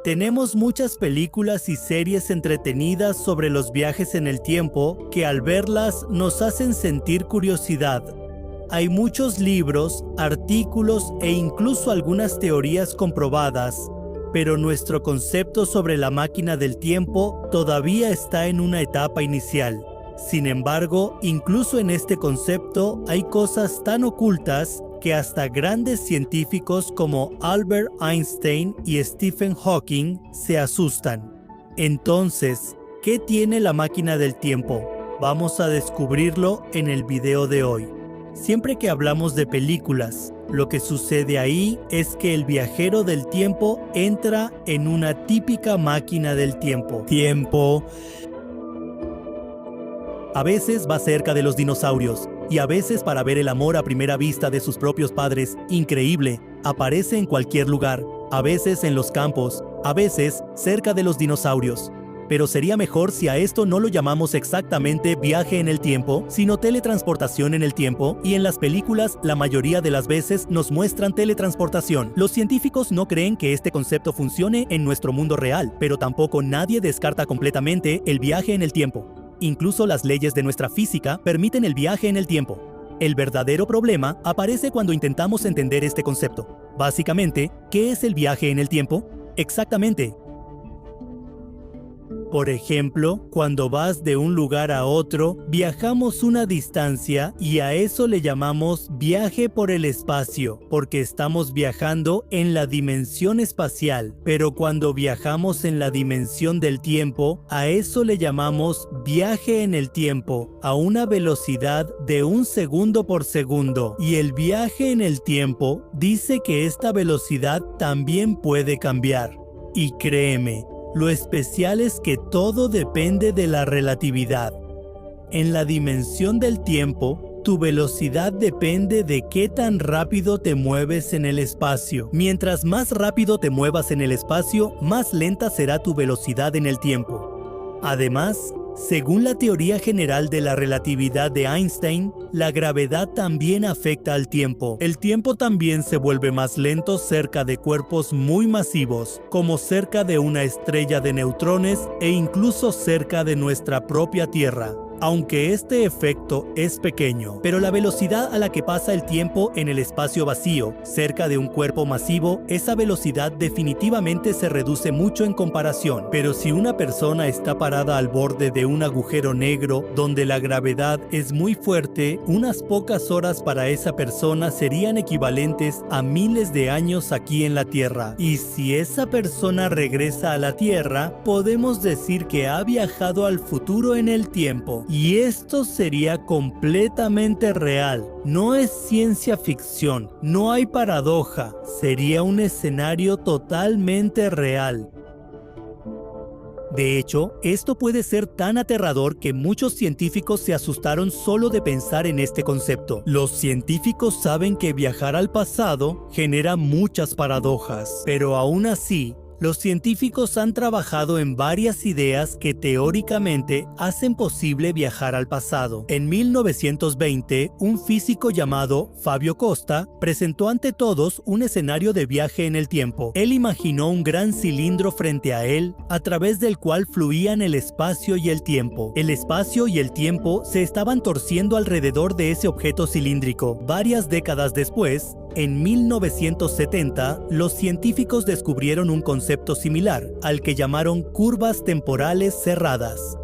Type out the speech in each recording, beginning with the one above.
Tenemos muchas películas y series entretenidas sobre los viajes en el tiempo que al verlas nos hacen sentir curiosidad. Hay muchos libros, artículos e incluso algunas teorías comprobadas, pero nuestro concepto sobre la máquina del tiempo todavía está en una etapa inicial. Sin embargo, incluso en este concepto hay cosas tan ocultas que hasta grandes científicos como Albert Einstein y Stephen Hawking se asustan. Entonces, ¿qué tiene la máquina del tiempo? Vamos a descubrirlo en el video de hoy. Siempre que hablamos de películas, lo que sucede ahí es que el viajero del tiempo entra en una típica máquina del tiempo. A veces va cerca de los dinosaurios, y a veces para ver el amor a primera vista de sus propios padres, increíble, aparece en cualquier lugar, a veces en los campos, a veces cerca de los dinosaurios. Pero sería mejor si a esto no lo llamamos exactamente viaje en el tiempo, sino teletransportación en el tiempo, y en las películas la mayoría de las veces nos muestran teletransportación. Los científicos no creen que este concepto funcione en nuestro mundo real, pero tampoco nadie descarta completamente el viaje en el tiempo. Incluso las leyes de nuestra física permiten el viaje en el tiempo. El verdadero problema aparece cuando intentamos entender este concepto. Básicamente, ¿qué es el viaje en el tiempo? Exactamente. Por ejemplo, cuando vas de un lugar a otro, viajamos una distancia y a eso le llamamos viaje por el espacio, porque estamos viajando en la dimensión espacial. Pero cuando viajamos en la dimensión del tiempo, a eso le llamamos viaje en el tiempo, a una velocidad de 1 segundo por segundo. Y el viaje en el tiempo dice que esta velocidad también puede cambiar. Y créeme, lo especial es que todo depende de la relatividad. En la dimensión del tiempo, tu velocidad depende de qué tan rápido te mueves en el espacio. Mientras más rápido te muevas en el espacio, más lenta será tu velocidad en el tiempo. Además, según la teoría general de la relatividad de Einstein, la gravedad también afecta al tiempo. El tiempo también se vuelve más lento cerca de cuerpos muy masivos, como cerca de una estrella de neutrones e incluso cerca de nuestra propia Tierra. Aunque este efecto es pequeño, pero la velocidad a la que pasa el tiempo en el espacio vacío, cerca de un cuerpo masivo, esa velocidad definitivamente se reduce mucho en comparación. Pero si una persona está parada al borde de un agujero negro donde la gravedad es muy fuerte, unas pocas horas para esa persona serían equivalentes a miles de años aquí en la Tierra. Y si esa persona regresa a la Tierra, podemos decir que ha viajado al futuro en el tiempo. Y esto sería completamente real. No es ciencia ficción, no hay paradoja, sería un escenario totalmente real. De hecho, esto puede ser tan aterrador que muchos científicos se asustaron solo de pensar en este concepto. Los científicos saben que viajar al pasado genera muchas paradojas, pero aún así, los científicos han trabajado en varias ideas que teóricamente hacen posible viajar al pasado. En 1920, un físico llamado Fabio Costa presentó ante todos un escenario de viaje en el tiempo. Él imaginó un gran cilindro frente a él, a través del cual fluían el espacio y el tiempo. El espacio y el tiempo se estaban torciendo alrededor de ese objeto cilíndrico. Varias décadas después, en 1970, los científicos descubrieron un concepto similar, al que llamaron curvas temporales cerradas.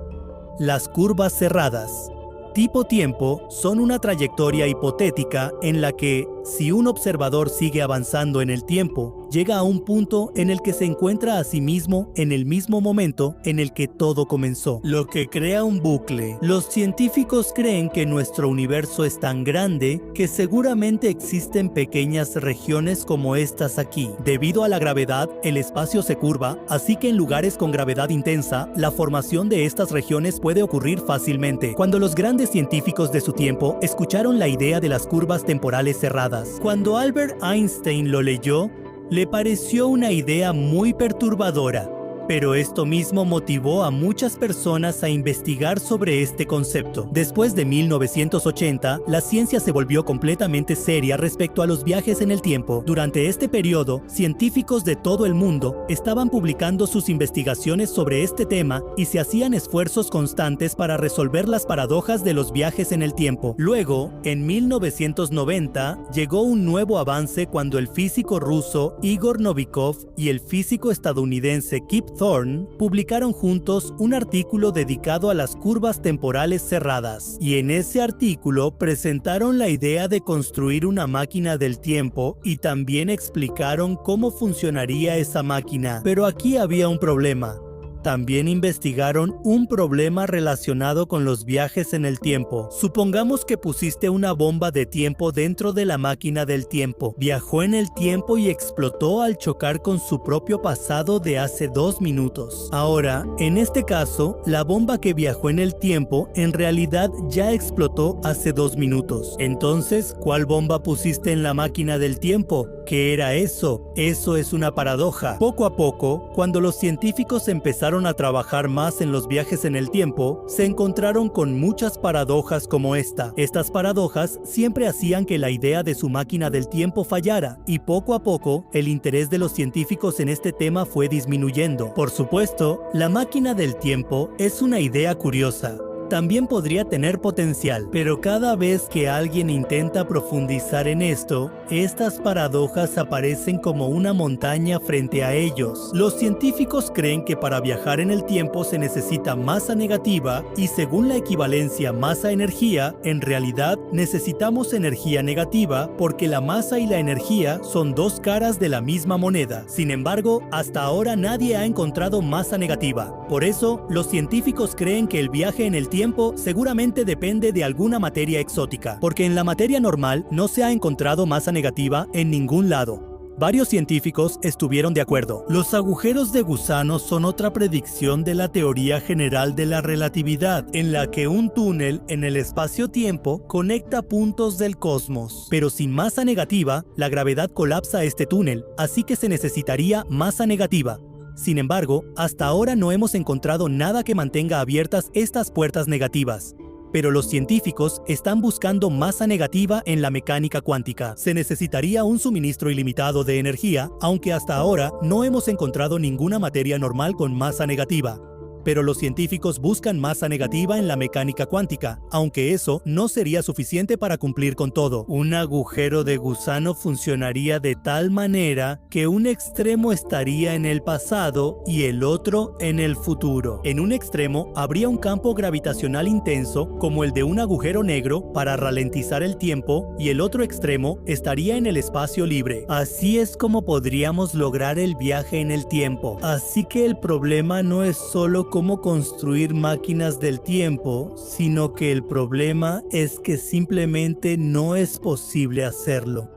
Las curvas cerradas, tipo tiempo, son una trayectoria hipotética en la que, si un observador sigue avanzando en el tiempo, llega a un punto en el que se encuentra a sí mismo en el mismo momento en el que todo comenzó, lo que crea un bucle. Los científicos creen que nuestro universo es tan grande que seguramente existen pequeñas regiones como estas aquí. Debido a la gravedad, el espacio se curva, así que en lugares con gravedad intensa, la formación de estas regiones puede ocurrir fácilmente. Cuando los grandes científicos de su tiempo escucharon la idea de las curvas temporales cerradas, cuando Albert Einstein lo leyó, le pareció una idea muy perturbadora, pero esto mismo motivó a muchas personas a investigar sobre este concepto. Después de 1980, la ciencia se volvió completamente seria respecto a los viajes en el tiempo. Durante este periodo, científicos de todo el mundo estaban publicando sus investigaciones sobre este tema y se hacían esfuerzos constantes para resolver las paradojas de los viajes en el tiempo. Luego, en 1990, llegó un nuevo avance cuando el físico ruso Igor Novikov y el físico estadounidense Kip Thorne publicaron juntos un artículo dedicado a las curvas temporales cerradas. Y en ese artículo presentaron la idea de construir una máquina del tiempo y también explicaron cómo funcionaría esa máquina. Pero aquí había un problema. También investigaron un problema relacionado con los viajes en el tiempo. Supongamos que pusiste una bomba de tiempo dentro de la máquina del tiempo. Viajó en el tiempo y explotó al chocar con su propio pasado de hace 2 minutos. Ahora, en este caso, la bomba que viajó en el tiempo en realidad ya explotó hace 2 minutos. Entonces, ¿cuál bomba pusiste en la máquina del tiempo? ¿Qué era eso? Eso es una paradoja. Poco a poco, cuando los científicos empezaron a trabajar más en los viajes en el tiempo, se encontraron con muchas paradojas como esta. Estas paradojas siempre hacían que la idea de su máquina del tiempo fallara, y poco a poco, el interés de los científicos en este tema fue disminuyendo. Por supuesto, la máquina del tiempo es una idea curiosa. También podría tener potencial, pero cada vez que alguien intenta profundizar en esto, estas paradojas aparecen como una montaña frente a ellos. Los científicos creen que para viajar en el tiempo se necesita masa negativa y según la equivalencia masa-energía, en realidad necesitamos energía negativa porque la masa y la energía son 2 caras de la misma moneda. Sin embargo, hasta ahora nadie ha encontrado masa negativa. Por eso, los científicos creen que el viaje en el tiempo seguramente depende de alguna materia exótica, porque en la materia normal no se ha encontrado masa negativa en ningún lado. Varios científicos estuvieron de acuerdo. Los agujeros de gusano son otra predicción de la teoría general de la relatividad, en la que un túnel en el espacio-tiempo conecta puntos del cosmos. Pero sin masa negativa, la gravedad colapsa este túnel, así que se necesitaría masa negativa. Sin embargo, hasta ahora no hemos encontrado nada que mantenga abiertas estas puertas negativas. Pero los científicos están buscando masa negativa en la mecánica cuántica. Se necesitaría un suministro ilimitado de energía, aunque hasta ahora no hemos encontrado ninguna materia normal con masa negativa. Pero los científicos buscan masa negativa en la mecánica cuántica, aunque eso no sería suficiente para cumplir con todo. Un agujero de gusano funcionaría de tal manera que un extremo estaría en el pasado y el otro en el futuro. En un extremo habría un campo gravitacional intenso como el de un agujero negro para ralentizar el tiempo y el otro extremo estaría en el espacio libre. Así es como podríamos lograr el viaje en el tiempo. Así que el problema no es solo cómo construir máquinas del tiempo, sino que el problema es que simplemente no es posible hacerlo.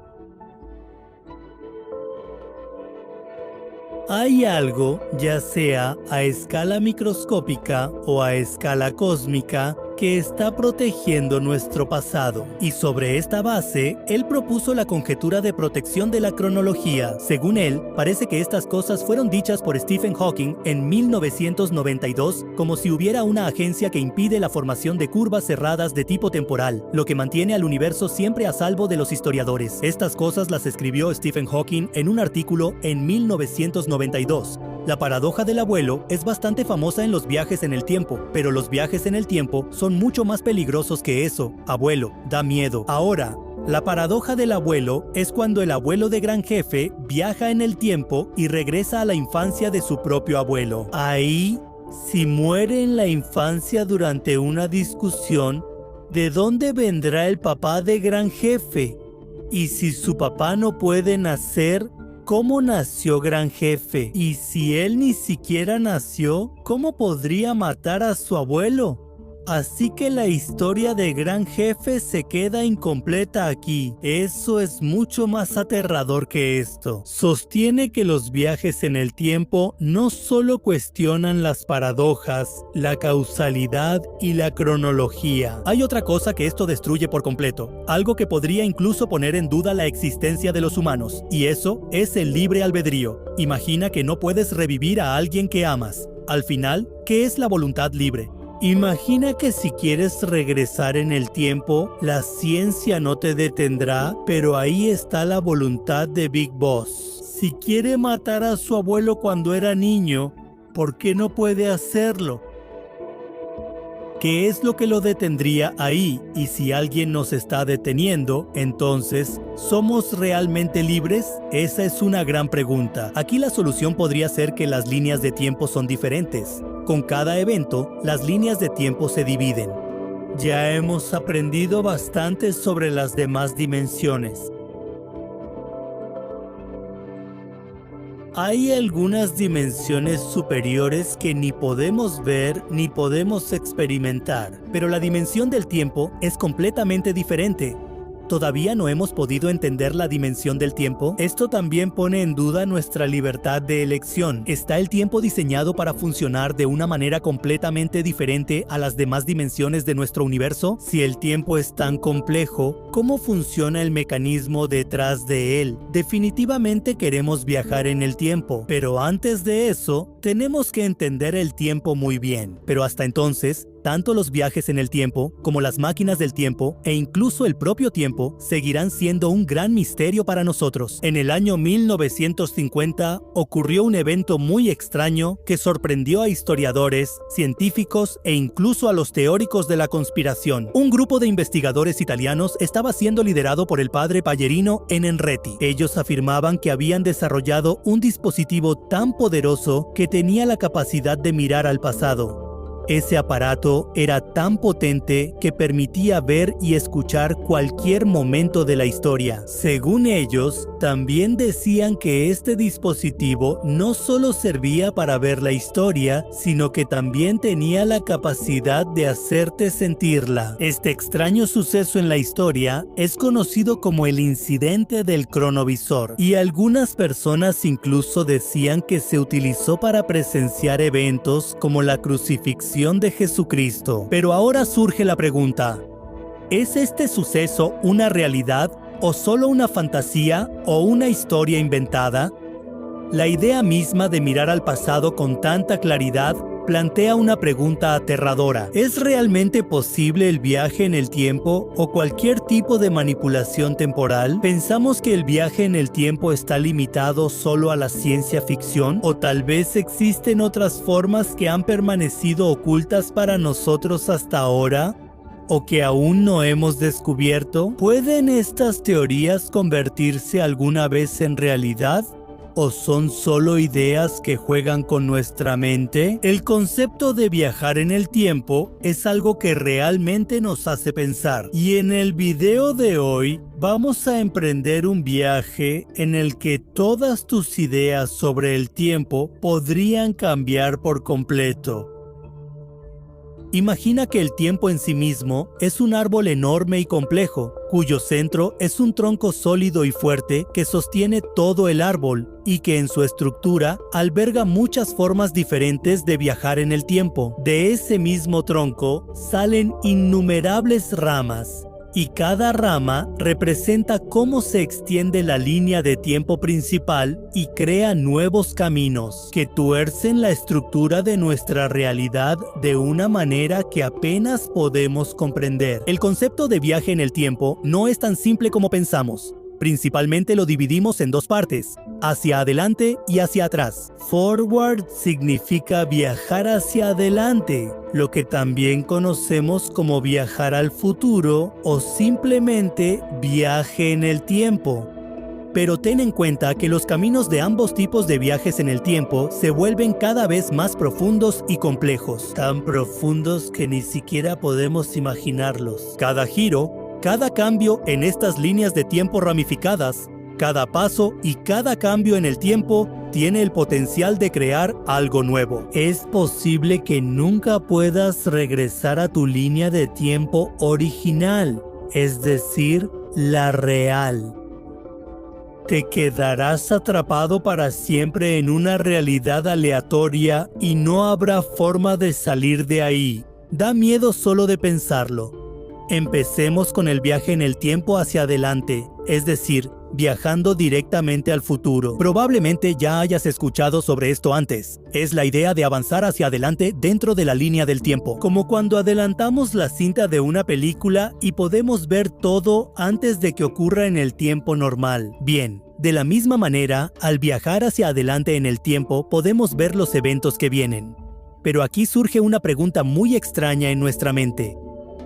Hay algo, ya sea a escala microscópica o a escala cósmica, que está protegiendo nuestro pasado. Y sobre esta base, él propuso la conjetura de protección de la cronología. Según él, parece que estas cosas fueron dichas por Stephen Hawking en 1992, como si hubiera una agencia que impide la formación de curvas cerradas de tipo temporal, lo que mantiene al universo siempre a salvo de los historiadores. Estas cosas las escribió Stephen Hawking en un artículo en 1992. La paradoja del abuelo es bastante famosa en los viajes en el tiempo, pero los viajes en el tiempo son mucho más peligrosos que eso. Abuelo, da miedo. Ahora, la paradoja del abuelo es cuando el abuelo de Gran Jefe viaja en el tiempo y regresa a la infancia de su propio abuelo. Ahí, si muere en la infancia durante una discusión, ¿de dónde vendrá el papá de Gran Jefe? Y si su papá no puede nacer, ¿cómo nació Gran Jefe? Y si él ni siquiera nació, ¿cómo podría matar a su abuelo? Así que la historia de Gran Jefe se queda incompleta aquí. Eso es mucho más aterrador que esto. Sostiene que los viajes en el tiempo no solo cuestionan las paradojas, la causalidad y la cronología. Hay otra cosa que esto destruye por completo, algo que podría incluso poner en duda la existencia de los humanos, y eso es el libre albedrío. Imagina que no puedes revivir a alguien que amas. Al final, ¿qué es la voluntad libre? Imagina que si quieres regresar en el tiempo, la ciencia no te detendrá, pero ahí está la voluntad de Big Boss. Si quiere matar a su abuelo cuando era niño, ¿por qué no puede hacerlo? ¿Qué es lo que lo detendría ahí? Y si alguien nos está deteniendo, entonces, ¿somos realmente libres? Esa es una gran pregunta. Aquí la solución podría ser que las líneas de tiempo son diferentes. Con cada evento, las líneas de tiempo se dividen. Ya hemos aprendido bastante sobre las demás dimensiones. Hay algunas dimensiones superiores que ni podemos ver ni podemos experimentar, pero la dimensión del tiempo es completamente diferente. ¿Todavía no hemos podido entender la dimensión del tiempo? Esto también pone en duda nuestra libertad de elección. ¿Está el tiempo diseñado para funcionar de una manera completamente diferente a las demás dimensiones de nuestro universo? Si el tiempo es tan complejo, ¿cómo funciona el mecanismo detrás de él? Definitivamente queremos viajar en el tiempo, pero antes de eso, tenemos que entender el tiempo muy bien. Pero hasta entonces, tanto los viajes en el tiempo, como las máquinas del tiempo, e incluso el propio tiempo, seguirán siendo un gran misterio para nosotros. En el año 1950 ocurrió un evento muy extraño que sorprendió a historiadores, científicos e incluso a los teóricos de la conspiración. Un grupo de investigadores italianos estaba siendo liderado por el padre Pallerino Enenreti. Ellos afirmaban que habían desarrollado un dispositivo tan poderoso que tenía la capacidad de mirar al pasado. Ese aparato era tan potente que permitía ver y escuchar cualquier momento de la historia. Según ellos, también decían que este dispositivo no solo servía para ver la historia, sino que también tenía la capacidad de hacerte sentirla. Este extraño suceso en la historia es conocido como el incidente del cronovisor, y algunas personas incluso decían que se utilizó para presenciar eventos como la crucifixión de Jesucristo. Pero ahora surge la pregunta: ¿es este suceso una realidad o solo una fantasía o una historia inventada? La idea misma de mirar al pasado con tanta claridad plantea una pregunta aterradora. ¿Es realmente posible el viaje en el tiempo o cualquier tipo de manipulación temporal? ¿Pensamos que el viaje en el tiempo está limitado solo a la ciencia ficción? ¿O tal vez existen otras formas que han permanecido ocultas para nosotros hasta ahora? ¿O que aún no hemos descubierto? ¿Pueden estas teorías convertirse alguna vez en realidad? ¿O son solo ideas que juegan con nuestra mente? El concepto de viajar en el tiempo es algo que realmente nos hace pensar. Y en el video de hoy vamos a emprender un viaje en el que todas tus ideas sobre el tiempo podrían cambiar por completo. Imagina que el tiempo en sí mismo es un árbol enorme y complejo, cuyo centro es un tronco sólido y fuerte que sostiene todo el árbol y que en su estructura alberga muchas formas diferentes de viajar en el tiempo. De ese mismo tronco salen innumerables ramas, y cada rama representa cómo se extiende la línea de tiempo principal y crea nuevos caminos que tuercen la estructura de nuestra realidad de una manera que apenas podemos comprender. El concepto de viaje en el tiempo no es tan simple como pensamos. Principalmente lo dividimos en dos partes, hacia adelante y hacia atrás. Forward significa viajar hacia adelante, lo que también conocemos como viajar al futuro o simplemente viaje en el tiempo. Pero ten en cuenta que los caminos de ambos tipos de viajes en el tiempo se vuelven cada vez más profundos y complejos, tan profundos que ni siquiera podemos imaginarlos. Cada giro, cada cambio en estas líneas de tiempo ramificadas Cada paso y cada cambio en el tiempo tiene el potencial de crear algo nuevo. Es posible que nunca puedas regresar a tu línea de tiempo original, es decir, la real. Te quedarás atrapado para siempre en una realidad aleatoria y no habrá forma de salir de ahí. Da miedo solo de pensarlo. Empecemos con el viaje en el tiempo hacia adelante, es decir, viajando directamente al futuro. Probablemente ya hayas escuchado sobre esto antes. Es la idea de avanzar hacia adelante dentro de la línea del tiempo, como cuando adelantamos la cinta de una película y podemos ver todo antes de que ocurra en el tiempo normal. Bien, de la misma manera, al viajar hacia adelante en el tiempo, podemos ver los eventos que vienen. Pero aquí surge una pregunta muy extraña en nuestra mente.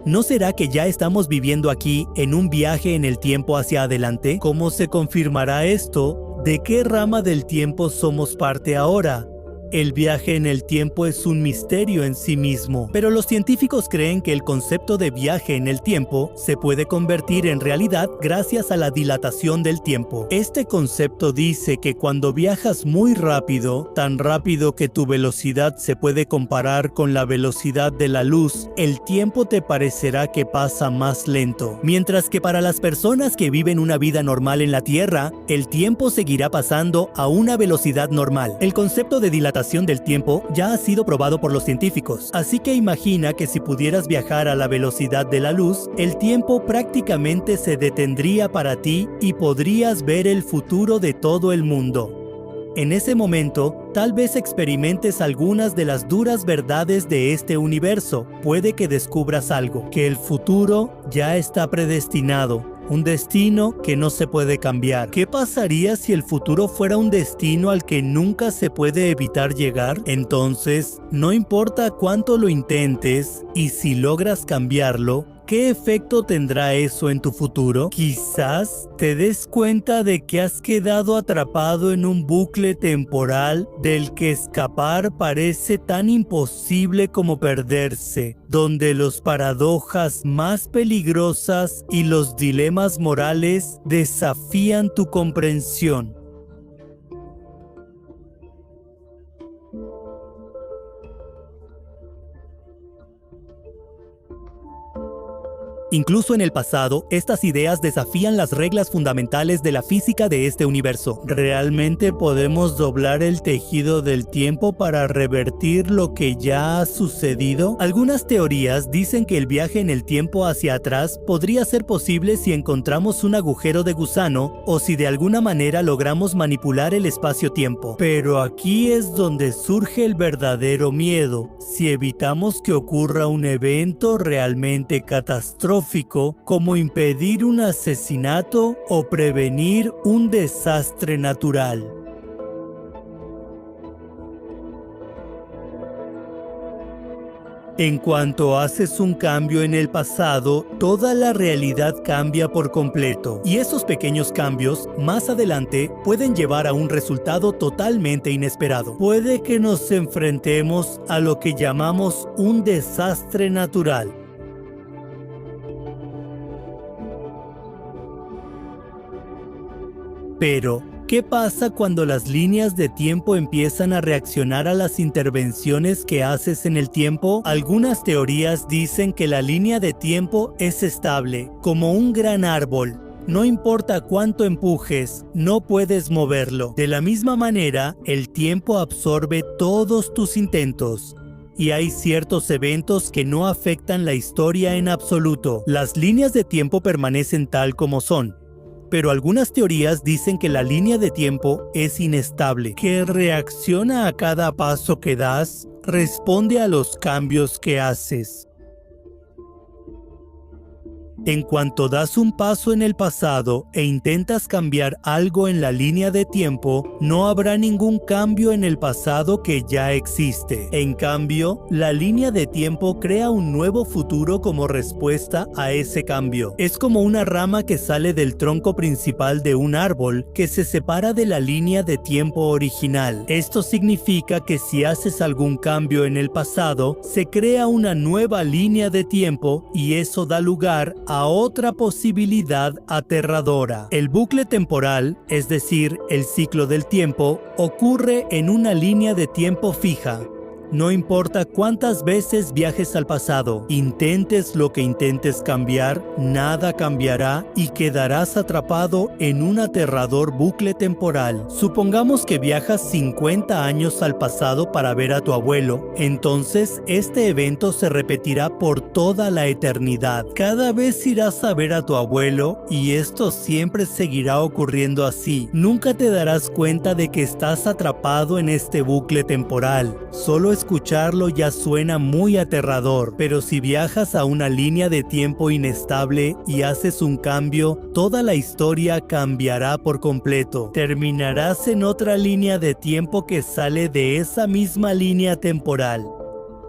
¿No será que ya estamos viviendo aquí en un viaje en el tiempo hacia adelante? ¿Cómo se confirmará esto? ¿De qué rama del tiempo somos parte ahora? El viaje en el tiempo es un misterio en sí mismo, pero los científicos creen que el concepto de viaje en el tiempo se puede convertir en realidad gracias a la dilatación del tiempo. Este concepto dice que cuando viajas muy rápido, tan rápido que tu velocidad se puede comparar con la velocidad de la luz, el tiempo te parecerá que pasa más lento. Mientras que para las personas que viven una vida normal en la Tierra, el tiempo seguirá pasando a una velocidad normal. El concepto de dilatación del tiempo ya ha sido probado por los científicos, así que imagina que si pudieras viajar a la velocidad de la luz, el tiempo prácticamente se detendría para ti y podrías ver el futuro de todo el mundo. En ese momento, tal vez experimentes algunas de las duras verdades de este universo. Puede que descubras algo, que el futuro ya está predestinado. Un destino que no se puede cambiar. ¿Qué pasaría si el futuro fuera un destino al que nunca se puede evitar llegar? Entonces, no importa cuánto lo intentes y si logras cambiarlo, ¿qué efecto tendrá eso en tu futuro? Quizás te des cuenta de que has quedado atrapado en un bucle temporal del que escapar parece tan imposible como perderse, donde las paradojas más peligrosas y los dilemas morales desafían tu comprensión. Incluso en el pasado, estas ideas desafían las reglas fundamentales de la física de este universo. ¿Realmente podemos doblar el tejido del tiempo para revertir lo que ya ha sucedido? Algunas teorías dicen que el viaje en el tiempo hacia atrás podría ser posible si encontramos un agujero de gusano o si de alguna manera logramos manipular el espacio-tiempo. Pero aquí es donde surge el verdadero miedo. Si evitamos que ocurra un evento realmente catastrófico, como impedir un asesinato o prevenir un desastre natural. En cuanto haces un cambio en el pasado, toda la realidad cambia por completo. Y esos pequeños cambios, más adelante, pueden llevar a un resultado totalmente inesperado. Puede que nos enfrentemos a lo que llamamos un desastre natural. Pero, ¿qué pasa cuando las líneas de tiempo empiezan a reaccionar a las intervenciones que haces en el tiempo? Algunas teorías dicen que la línea de tiempo es estable, como un gran árbol. No importa cuánto empujes, no puedes moverlo. De la misma manera, el tiempo absorbe todos tus intentos. Y hay ciertos eventos que no afectan la historia en absoluto. Las líneas de tiempo permanecen tal como son. Pero algunas teorías dicen que la línea de tiempo es inestable, que reacciona a cada paso que das, responde a los cambios que haces. En cuanto das un paso en el pasado e intentas cambiar algo en la línea de tiempo, no habrá ningún cambio en el pasado que ya existe. En cambio, la línea de tiempo crea un nuevo futuro como respuesta a ese cambio. Es como una rama que sale del tronco principal de un árbol que se separa de la línea de tiempo original. Esto significa que si haces algún cambio en el pasado, se crea una nueva línea de tiempo y eso da lugar a a otra posibilidad aterradora. El bucle temporal, es decir, el ciclo del tiempo, ocurre en una línea de tiempo fija. No importa cuántas veces viajes al pasado, intentes lo que intentes cambiar, nada cambiará y quedarás atrapado en un aterrador bucle temporal. Supongamos que viajas 50 años al pasado para ver a tu abuelo, entonces este evento se repetirá por toda la eternidad. Cada vez irás a ver a tu abuelo y esto siempre seguirá ocurriendo así. Nunca te darás cuenta de que estás atrapado en este bucle temporal. Solo escucharlo ya suena muy aterrador, pero si viajas a una línea de tiempo inestable y haces un cambio, toda la historia cambiará por completo. Terminarás en otra línea de tiempo que sale de esa misma línea temporal.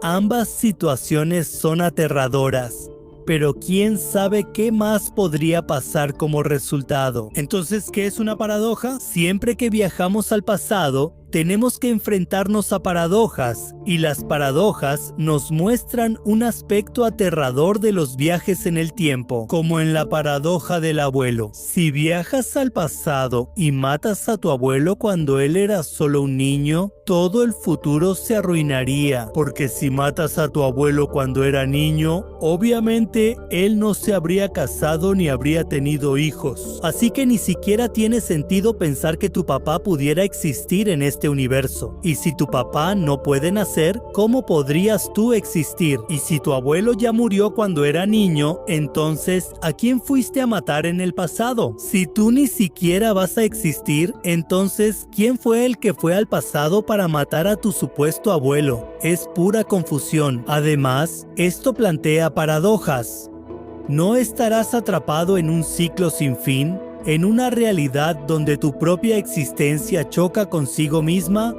Ambas situaciones son aterradoras, pero quién sabe qué más podría pasar como resultado. Entonces, ¿qué es una paradoja? Siempre que viajamos al pasado, tenemos que enfrentarnos a paradojas, y las paradojas nos muestran un aspecto aterrador de los viajes en el tiempo, como en la paradoja del abuelo. Si viajas al pasado y matas a tu abuelo cuando él era solo un niño, todo el futuro se arruinaría, porque si matas a tu abuelo cuando era niño, obviamente él no se habría casado ni habría tenido hijos. Así que ni siquiera tiene sentido pensar que tu papá pudiera existir en este universo. Y si tu papá no puede nacer, ¿cómo podrías tú existir? Y si tu abuelo ya murió cuando era niño, entonces, ¿a quién fuiste a matar en el pasado? Si tú ni siquiera vas a existir, entonces, ¿quién fue el que fue al pasado para matar a tu supuesto abuelo? Es pura confusión. Además, esto plantea paradojas. ¿No estarás atrapado en un ciclo sin fin? ¿En una realidad donde tu propia existencia choca consigo misma?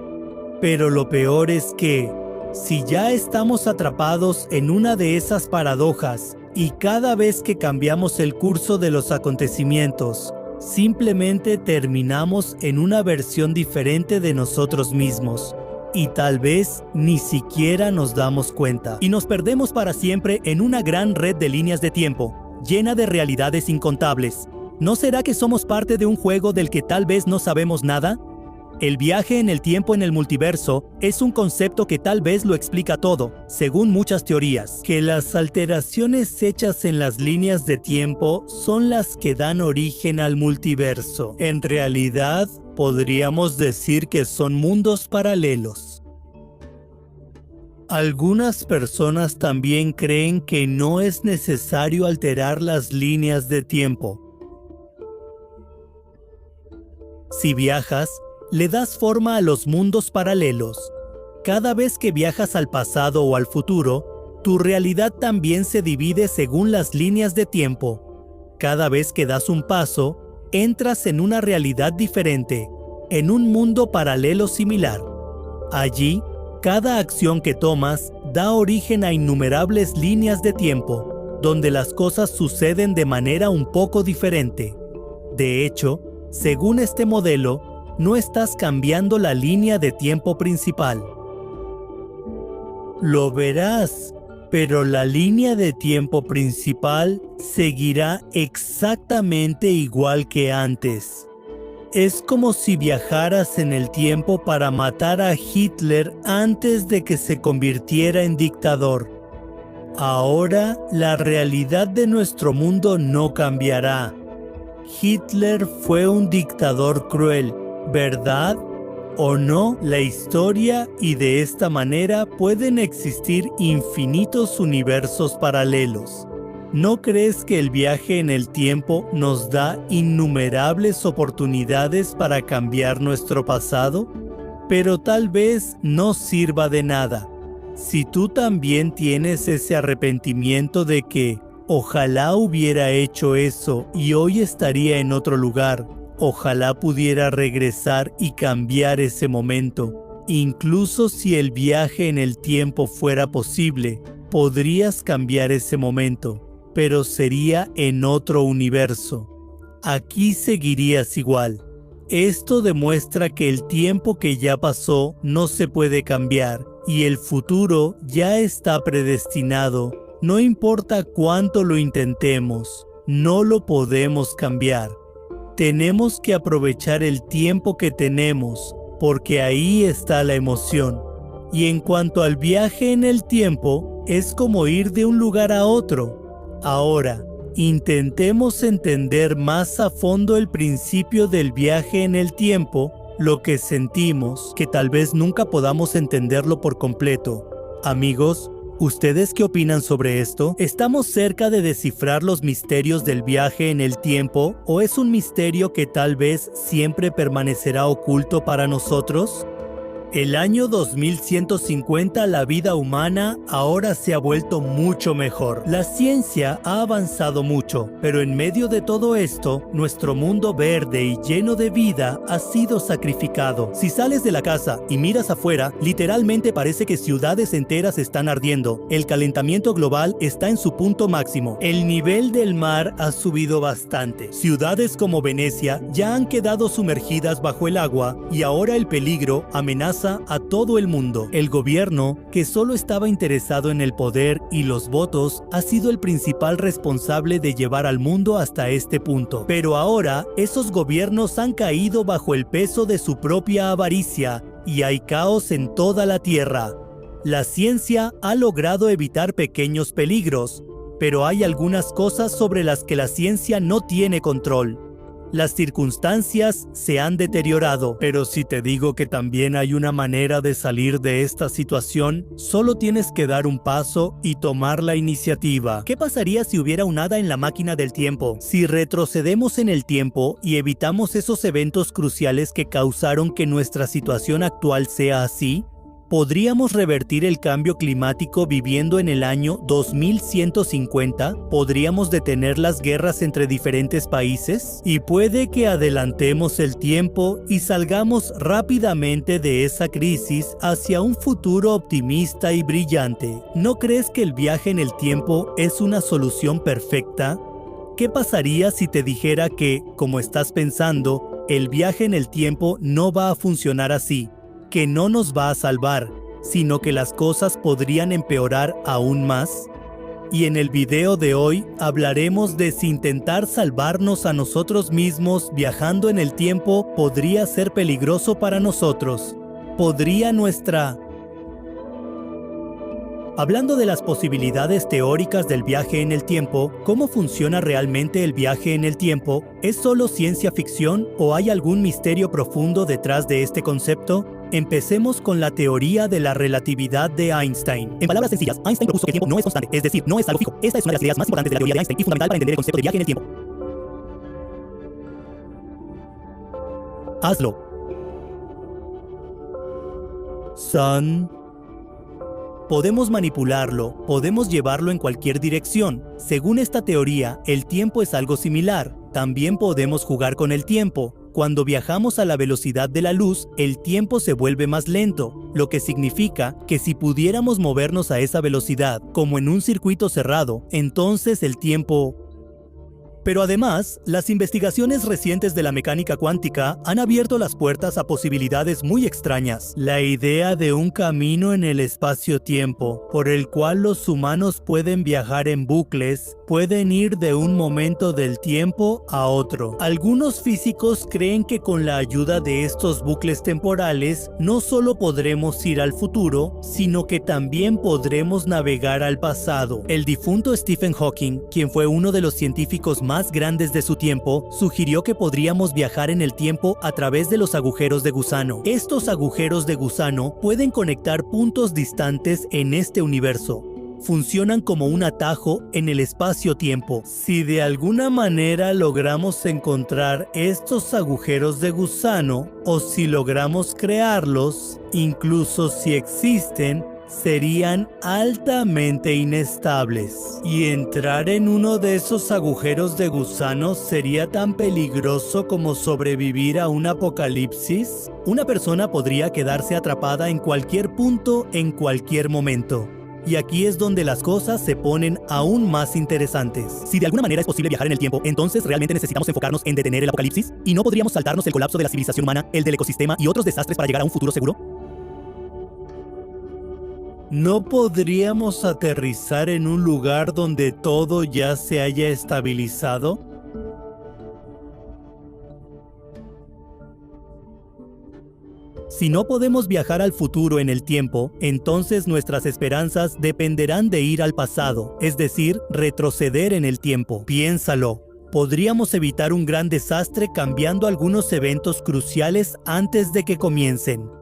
Pero lo peor es que, si ya estamos atrapados en una de esas paradojas y cada vez que cambiamos el curso de los acontecimientos, simplemente terminamos en una versión diferente de nosotros mismos. Y tal vez ni siquiera nos damos cuenta. Y nos perdemos para siempre en una gran red de líneas de tiempo, llena de realidades incontables. ¿No será que somos parte de un juego del que tal vez no sabemos nada? El viaje en el tiempo en el multiverso es un concepto que tal vez lo explica todo, según muchas teorías. Que las alteraciones hechas en las líneas de tiempo son las que dan origen al multiverso. En realidad, podríamos decir que son mundos paralelos. Algunas personas también creen que no es necesario alterar las líneas de tiempo. Si viajas, le das forma a los mundos paralelos. Cada vez que viajas al pasado o al futuro, tu realidad también se divide según las líneas de tiempo. Cada vez que das un paso, entras en una realidad diferente, en un mundo paralelo similar. Allí, cada acción que tomas da origen a innumerables líneas de tiempo, donde las cosas suceden de manera un poco diferente. De hecho, según este modelo, no estás cambiando la línea de tiempo principal. Lo verás, pero la línea de tiempo principal seguirá exactamente igual que antes. Es como si viajaras en el tiempo para matar a Hitler antes de que se convirtiera en dictador. Ahora, la realidad de nuestro mundo no cambiará. Hitler fue un dictador cruel, ¿verdad? ¿O no? La historia, y de esta manera pueden existir infinitos universos paralelos. ¿No crees que el viaje en el tiempo nos da innumerables oportunidades para cambiar nuestro pasado? Pero tal vez no sirva de nada. Si tú también tienes ese arrepentimiento de que ojalá hubiera hecho eso y hoy estaría en otro lugar, ojalá pudiera regresar y cambiar ese momento. Incluso si el viaje en el tiempo fuera posible, podrías cambiar ese momento, pero sería en otro universo. Aquí seguirías igual. Esto demuestra que el tiempo que ya pasó no se puede cambiar y el futuro ya está predestinado, No importa cuánto lo intentemos, no lo podemos cambiar. Tenemos que aprovechar el tiempo que tenemos, porque ahí está la emoción. Y en cuanto al viaje en el tiempo, es como ir de un lugar a otro. Ahora, intentemos entender más a fondo el principio del viaje en el tiempo, lo que sentimos, que tal vez nunca podamos entenderlo por completo. Amigos, ¿ustedes qué opinan sobre esto? ¿Estamos cerca de descifrar los misterios del viaje en el tiempo o es un misterio que tal vez siempre permanecerá oculto para nosotros? El año 2150 la vida humana ahora se ha vuelto mucho mejor. La ciencia ha avanzado mucho, pero en medio de todo esto, nuestro mundo verde y lleno de vida ha sido sacrificado. Si sales de la casa y miras afuera, literalmente parece que ciudades enteras están ardiendo. El calentamiento global está en su punto máximo. El nivel del mar ha subido bastante. Ciudades como Venecia ya han quedado sumergidas bajo el agua y ahora el peligro amenaza a todo el mundo. El gobierno, que solo estaba interesado en el poder y los votos, ha sido el principal responsable de llevar al mundo hasta este punto. Pero ahora, esos gobiernos han caído bajo el peso de su propia avaricia y hay caos en toda la Tierra. La ciencia ha logrado evitar pequeños peligros, pero hay algunas cosas sobre las que la ciencia no tiene control. Las circunstancias se han deteriorado, pero si te digo que también hay una manera de salir de esta situación, solo tienes que dar un paso y tomar la iniciativa. ¿Qué pasaría si hubiera un hada en la máquina del tiempo? Si retrocedemos en el tiempo y evitamos esos eventos cruciales que causaron que nuestra situación actual sea así, ¿podríamos revertir el cambio climático viviendo en el año 2150? ¿Podríamos detener las guerras entre diferentes países? Y puede que adelantemos el tiempo y salgamos rápidamente de esa crisis hacia un futuro optimista y brillante. ¿No crees que el viaje en el tiempo es una solución perfecta? ¿Qué pasaría si te dijera que, como estás pensando, el viaje en el tiempo no va a funcionar así? Que no nos va a salvar, sino que las cosas podrían empeorar aún más. Y en el video de hoy hablaremos de si intentar salvarnos a nosotros mismos viajando en el tiempo podría ser peligroso para nosotros. ¿Podría nuestra... Hablando de las posibilidades teóricas del viaje en el tiempo, ¿cómo funciona realmente el viaje en el tiempo? ¿Es solo ciencia ficción o hay algún misterio profundo detrás de este concepto? Empecemos con la teoría de la relatividad de Einstein. En palabras sencillas, Einstein propuso que el tiempo no es constante, es decir, no es algo fijo. Esta es una de las ideas más importantes de la teoría de Einstein y fundamental para entender el concepto de viaje en el tiempo. Hazlo. Podemos manipularlo, podemos llevarlo en cualquier dirección. Según esta teoría, el tiempo es algo similar. También podemos jugar con el tiempo. Cuando viajamos a la velocidad de la luz, el tiempo se vuelve más lento, lo que significa que si pudiéramos movernos a esa velocidad, como en un circuito cerrado, entonces el tiempo... Pero además, las investigaciones recientes de la mecánica cuántica han abierto las puertas a posibilidades muy extrañas. La idea de un camino en el espacio-tiempo, por el cual los humanos pueden viajar en bucles, pueden ir de un momento del tiempo a otro. Algunos físicos creen que con la ayuda de estos bucles temporales, no solo podremos ir al futuro, sino que también podremos navegar al pasado. El difunto Stephen Hawking, quien fue uno de los científicos más grandes de su tiempo, sugirió que podríamos viajar en el tiempo a través de los agujeros de gusano. Estos agujeros de gusano pueden conectar puntos distantes en este universo. Funcionan como un atajo en el espacio-tiempo. Si de alguna manera logramos encontrar estos agujeros de gusano, o si logramos crearlos, incluso si existen, serían altamente inestables. Y entrar en uno de esos agujeros de gusano sería tan peligroso como sobrevivir a un apocalipsis. Una persona podría quedarse atrapada en cualquier punto en cualquier momento. Y aquí es donde las cosas se ponen aún más interesantes. Si de alguna manera es posible viajar en el tiempo, entonces realmente necesitamos enfocarnos en detener el apocalipsis, ¿y no podríamos saltarnos el colapso de la civilización humana, el del ecosistema y otros desastres para llegar a un futuro seguro? ¿No podríamos aterrizar en un lugar donde todo ya se haya estabilizado? Si no podemos viajar al futuro en el tiempo, entonces nuestras esperanzas dependerán de ir al pasado, es decir, retroceder en el tiempo. Piénsalo. Podríamos evitar un gran desastre cambiando algunos eventos cruciales antes de que comiencen.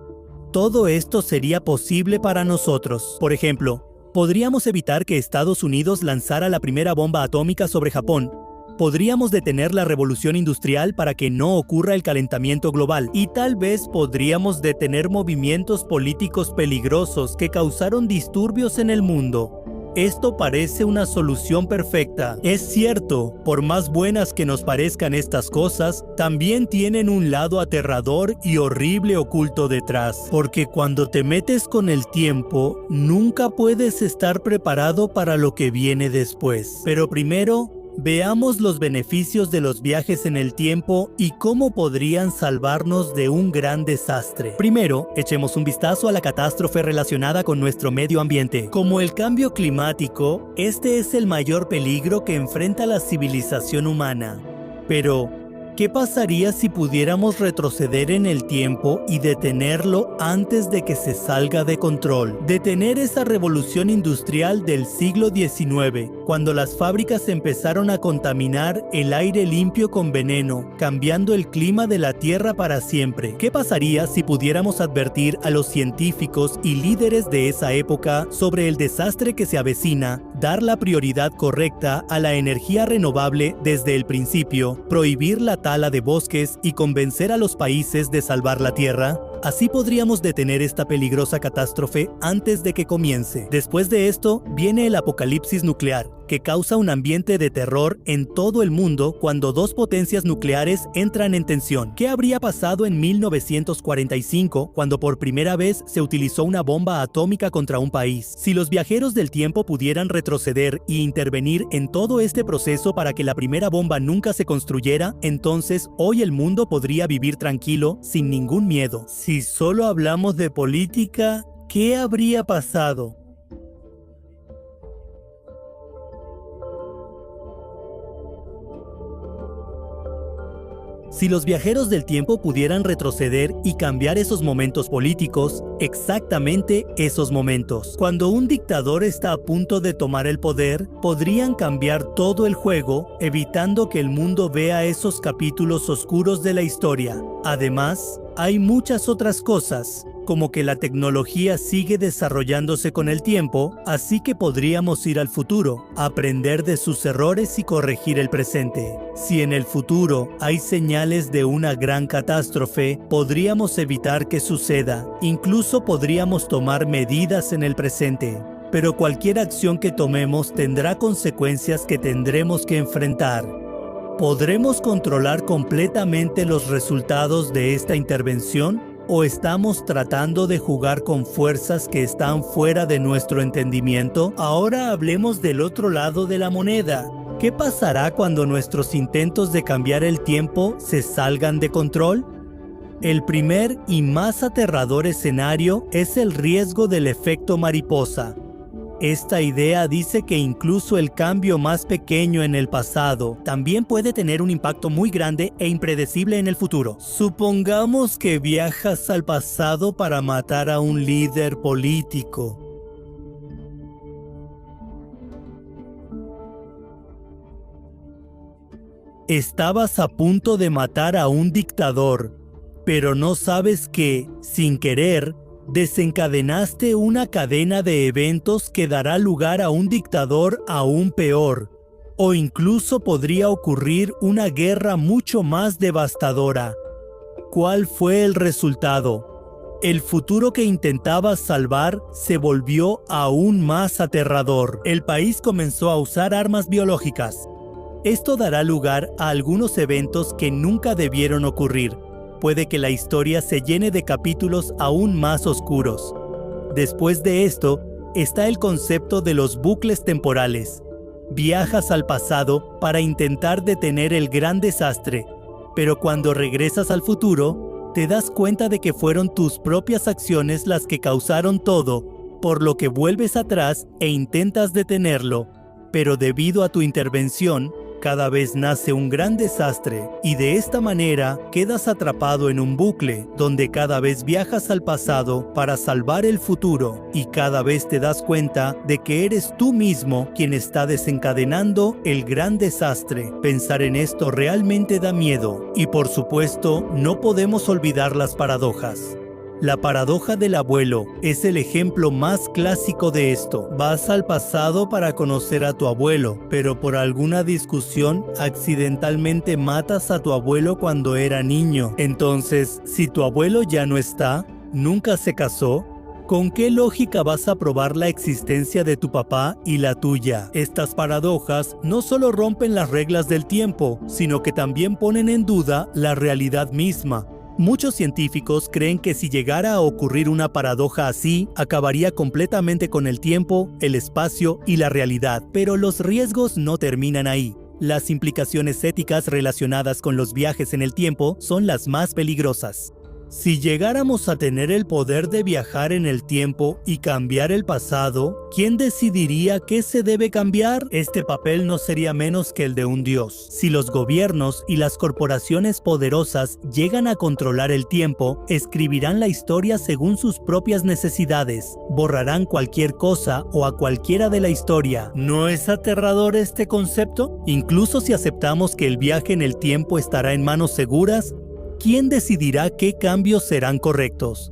Todo esto sería posible para nosotros. Por ejemplo, podríamos evitar que Estados Unidos lanzara la primera bomba atómica sobre Japón. Podríamos detener la revolución industrial para que no ocurra el calentamiento global. Y tal vez podríamos detener movimientos políticos peligrosos que causaron disturbios en el mundo. Esto parece una solución perfecta. Es cierto, por más buenas que nos parezcan estas cosas, también tienen un lado aterrador y horrible oculto detrás. Porque cuando te metes con el tiempo, nunca puedes estar preparado para lo que viene después. Pero primero, veamos los beneficios de los viajes en el tiempo y cómo podrían salvarnos de un gran desastre. Primero, echemos un vistazo a la catástrofe relacionada con nuestro medio ambiente. Como el cambio climático, este es el mayor peligro que enfrenta la civilización humana. Pero, ¿qué pasaría si pudiéramos retroceder en el tiempo y detenerlo antes de que se salga de control? Detener esa revolución industrial del siglo XIX, cuando las fábricas empezaron a contaminar el aire limpio con veneno, cambiando el clima de la Tierra para siempre. ¿Qué pasaría si pudiéramos advertir a los científicos y líderes de esa época sobre el desastre que se avecina, dar la prioridad correcta a la energía renovable desde el principio, prohibir la tala de bosques y convencer a los países de salvar la tierra? Así podríamos detener esta peligrosa catástrofe antes de que comience. Después de esto, viene el apocalipsis nuclear, que causa un ambiente de terror en todo el mundo cuando dos potencias nucleares entran en tensión. ¿Qué habría pasado en 1945, cuando por primera vez se utilizó una bomba atómica contra un país? Si los viajeros del tiempo pudieran retroceder y intervenir en todo este proceso para que la primera bomba nunca se construyera, entonces hoy el mundo podría vivir tranquilo, sin ningún miedo. Si solo hablamos de política, ¿qué habría pasado? Si los viajeros del tiempo pudieran retroceder y cambiar esos momentos políticos, exactamente esos momentos. Cuando un dictador está a punto de tomar el poder, podrían cambiar todo el juego, evitando que el mundo vea esos capítulos oscuros de la historia. Además, hay muchas otras cosas, como que la tecnología sigue desarrollándose con el tiempo, así que podríamos ir al futuro, aprender de sus errores y corregir el presente. Si en el futuro hay señales de una gran catástrofe, podríamos evitar que suceda. Incluso podríamos tomar medidas en el presente. Pero cualquier acción que tomemos tendrá consecuencias que tendremos que enfrentar. ¿Podremos controlar completamente los resultados de esta intervención? ¿O estamos tratando de jugar con fuerzas que están fuera de nuestro entendimiento? Ahora hablemos del otro lado de la moneda. ¿Qué pasará cuando nuestros intentos de cambiar el tiempo se salgan de control? El primer y más aterrador escenario es el riesgo del efecto mariposa. Esta idea dice que incluso el cambio más pequeño en el pasado también puede tener un impacto muy grande e impredecible en el futuro. Supongamos que viajas al pasado para matar a un líder político. Estabas a punto de matar a un dictador, pero no sabes que, sin querer, desencadenaste una cadena de eventos que dará lugar a un dictador aún peor, o incluso podría ocurrir una guerra mucho más devastadora. ¿Cuál fue el resultado? El futuro que intentabas salvar se volvió aún más aterrador. El país comenzó a usar armas biológicas. Esto dará lugar a algunos eventos que nunca debieron ocurrir. Puede que la historia se llene de capítulos aún más oscuros. Después de esto, está el concepto de los bucles temporales. Viajas al pasado para intentar detener el gran desastre, pero cuando regresas al futuro, te das cuenta de que fueron tus propias acciones las que causaron todo, por lo que vuelves atrás e intentas detenerlo. Pero debido a tu intervención, cada vez nace un gran desastre y de esta manera quedas atrapado en un bucle donde cada vez viajas al pasado para salvar el futuro y cada vez te das cuenta de que eres tú mismo quien está desencadenando el gran desastre. Pensar en esto realmente da miedo y por supuesto no podemos olvidar las paradojas. La paradoja del abuelo es el ejemplo más clásico de esto. Vas al pasado para conocer a tu abuelo, pero por alguna discusión accidentalmente matas a tu abuelo cuando era niño. Entonces, si tu abuelo ya no está, nunca se casó, ¿con qué lógica vas a probar la existencia de tu papá y la tuya? Estas paradojas no solo rompen las reglas del tiempo, sino que también ponen en duda la realidad misma. Muchos científicos creen que si llegara a ocurrir una paradoja así, acabaría completamente con el tiempo, el espacio y la realidad. Pero los riesgos no terminan ahí. Las implicaciones éticas relacionadas con los viajes en el tiempo son las más peligrosas. Si llegáramos a tener el poder de viajar en el tiempo y cambiar el pasado, ¿quién decidiría qué se debe cambiar? Este papel no sería menos que el de un dios. Si los gobiernos y las corporaciones poderosas llegan a controlar el tiempo, escribirán la historia según sus propias necesidades, borrarán cualquier cosa o a cualquiera de la historia. ¿No es aterrador este concepto? Incluso si aceptamos que el viaje en el tiempo estará en manos seguras, ¿quién decidirá qué cambios serán correctos?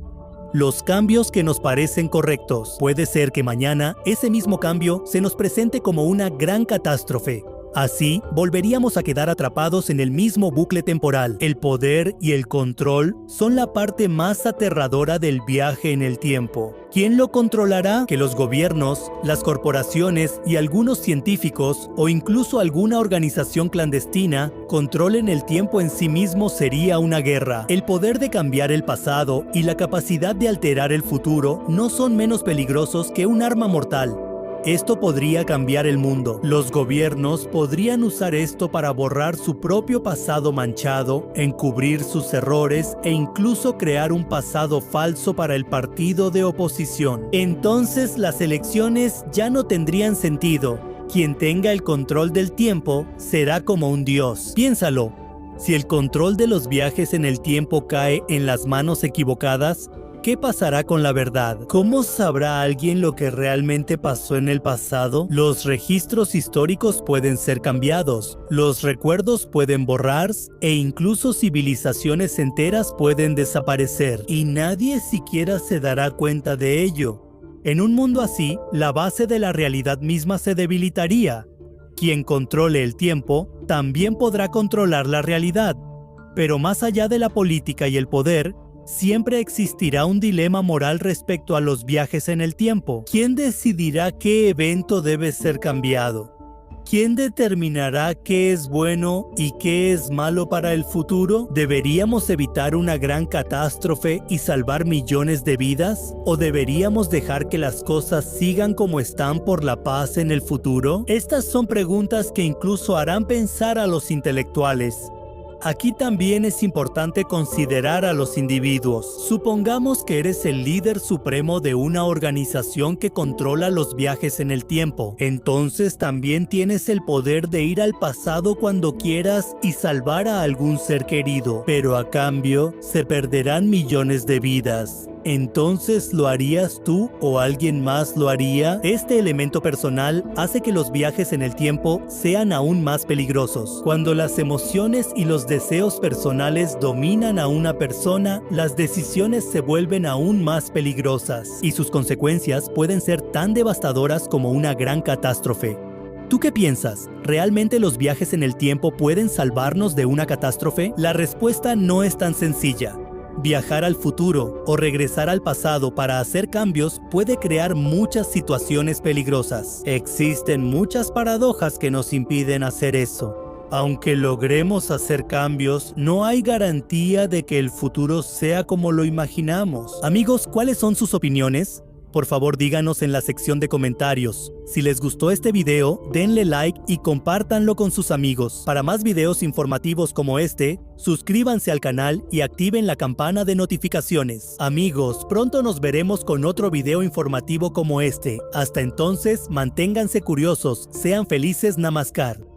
Los cambios que nos parecen correctos. Puede ser que mañana ese mismo cambio se nos presente como una gran catástrofe. Así, volveríamos a quedar atrapados en el mismo bucle temporal. El poder y el control son la parte más aterradora del viaje en el tiempo. ¿Quién lo controlará? Que los gobiernos, las corporaciones y algunos científicos o incluso alguna organización clandestina controlen el tiempo en sí mismo sería una guerra. El poder de cambiar el pasado y la capacidad de alterar el futuro no son menos peligrosos que un arma mortal. Esto podría cambiar el mundo. Los gobiernos podrían usar esto para borrar su propio pasado manchado, encubrir sus errores e incluso crear un pasado falso para el partido de oposición. Entonces las elecciones ya no tendrían sentido. Quien tenga el control del tiempo será como un dios. Piénsalo. Si el control de los viajes en el tiempo cae en las manos equivocadas, ¿qué pasará con la verdad? ¿Cómo sabrá alguien lo que realmente pasó en el pasado? Los registros históricos pueden ser cambiados, los recuerdos pueden borrarse e incluso civilizaciones enteras pueden desaparecer y nadie siquiera se dará cuenta de ello. En un mundo así, la base de la realidad misma se debilitaría. Quien controle el tiempo también podrá controlar la realidad. Pero más allá de la política y el poder, siempre existirá un dilema moral respecto a los viajes en el tiempo. ¿Quién decidirá qué evento debe ser cambiado? ¿Quién determinará qué es bueno y qué es malo para el futuro? ¿Deberíamos evitar una gran catástrofe y salvar millones de vidas? ¿O deberíamos dejar que las cosas sigan como están por la paz en el futuro? Estas son preguntas que incluso harán pensar a los intelectuales. Aquí también es importante considerar a los individuos. Supongamos que eres el líder supremo de una organización que controla los viajes en el tiempo. Entonces también tienes el poder de ir al pasado cuando quieras y salvar a algún ser querido. Pero a cambio, se perderán millones de vidas. ¿Entonces lo harías tú o alguien más lo haría? Este elemento personal hace que los viajes en el tiempo sean aún más peligrosos. Cuando las emociones y los deseos personales dominan a una persona, las decisiones se vuelven aún más peligrosas y sus consecuencias pueden ser tan devastadoras como una gran catástrofe. ¿Tú qué piensas? ¿Realmente los viajes en el tiempo pueden salvarnos de una catástrofe? La respuesta no es tan sencilla. Viajar al futuro o regresar al pasado para hacer cambios puede crear muchas situaciones peligrosas. Existen muchas paradojas que nos impiden hacer eso. Aunque logremos hacer cambios, no hay garantía de que el futuro sea como lo imaginamos. Amigos, ¿cuáles son sus opiniones? por favor díganos en la sección de comentarios. Si les gustó este video, denle like y compártanlo con sus amigos. Para más videos informativos como este, suscríbanse al canal y activen la campana de notificaciones. Amigos, pronto nos veremos con otro video informativo como este. Hasta entonces, manténganse curiosos, sean felices, Namaskar.